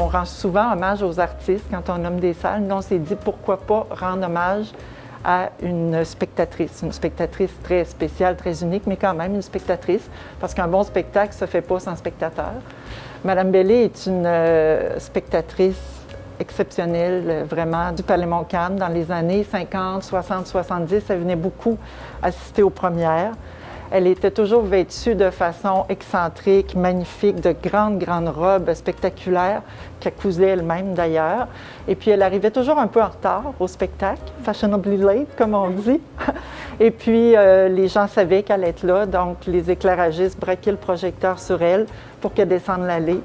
rend souvent hommage aux artistes quand on nomme des salles. Nous, on s'est dit pourquoi pas rendre hommage à une spectatrice très spéciale, très unique, mais quand même une spectatrice, parce qu'un bon spectacle ne se fait pas sans spectateur. Madame Bellé est une spectatrice exceptionnelle, vraiment, du Palais Montcalm. Dans les années 50, 60, 70, elle venait beaucoup assister aux premières. Elle était toujours vêtue de façon excentrique, magnifique, de grandes robes spectaculaires qu'elle cousait elle-même d'ailleurs. Et puis elle arrivait toujours un peu en retard au spectacle, fashionably late comme on dit. Et puis les gens savaient qu'elle allait être là, donc les éclairagistes braquaient le projecteur sur elle pour qu'elle descende l'allée.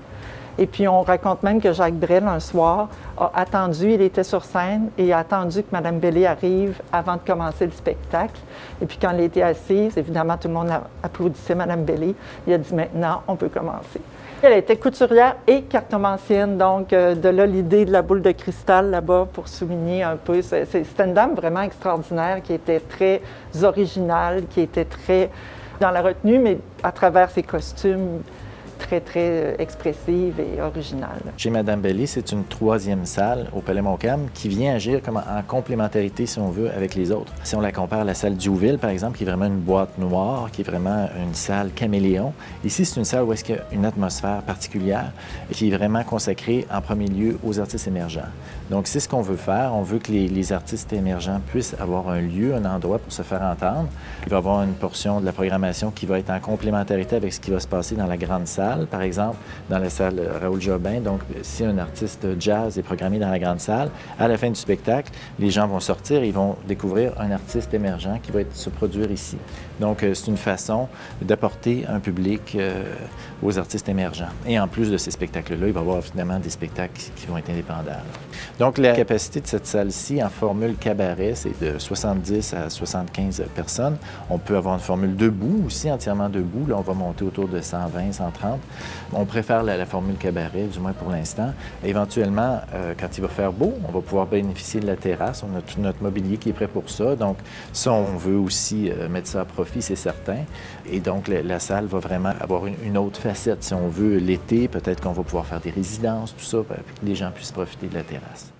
Et puis on raconte même que Jacques Brel, un soir, a attendu, il était sur scène, et a attendu que Mme Bellé arrive avant de commencer le spectacle. Et puis quand elle était assise, évidemment tout le monde applaudissait Mme Bellé. Il a dit « Maintenant, on peut commencer ». Elle était couturière et cartomancienne, donc de là l'idée de la boule de cristal là-bas pour souligner un peu. C'était une dame vraiment extraordinaire qui était très originale, qui était très dans la retenue, mais à travers ses costumes, très expressive et originale. Chez Mme Bellé, c'est une troisième salle au Palais Montcalm qui vient agir comme en complémentarité, si on veut, avec les autres. Si on la compare à la salle Diouville, par exemple, qui est vraiment une boîte noire, qui est vraiment une salle caméléon, ici, c'est une salle où est-ce qu'il y a une atmosphère particulière et qui est vraiment consacrée en premier lieu aux artistes émergents. Donc, c'est ce qu'on veut faire. On veut que les artistes émergents puissent avoir un lieu, un endroit pour se faire entendre. Il va y avoir une portion de la programmation qui va être en complémentarité avec ce qui va se passer dans la grande salle. Par exemple, dans la salle Raoul Jobin. Donc, si un artiste jazz est programmé dans la grande salle, à la fin du spectacle, les gens vont sortir et ils vont découvrir un artiste émergent qui va se produire ici. Donc, c'est une façon d'apporter un public aux artistes émergents. Et en plus de ces spectacles-là, il va y avoir finalement des spectacles qui vont être indépendants. Donc, la capacité de cette salle-ci en formule cabaret, c'est de 70 à 75 personnes. On peut avoir une formule debout aussi, entièrement debout. Là, on va monter autour de 120, 130. On préfère la formule cabaret, du moins pour l'instant. Éventuellement, quand il va faire beau, on va pouvoir bénéficier de la terrasse. On a tout notre mobilier qui est prêt pour ça. Donc, ça, on veut aussi mettre ça à profit, c'est certain. Et donc, la salle va vraiment avoir une autre facette. Si on veut, l'été, peut-être qu'on va pouvoir faire des résidences, tout ça, pour que les gens puissent profiter de la terrasse.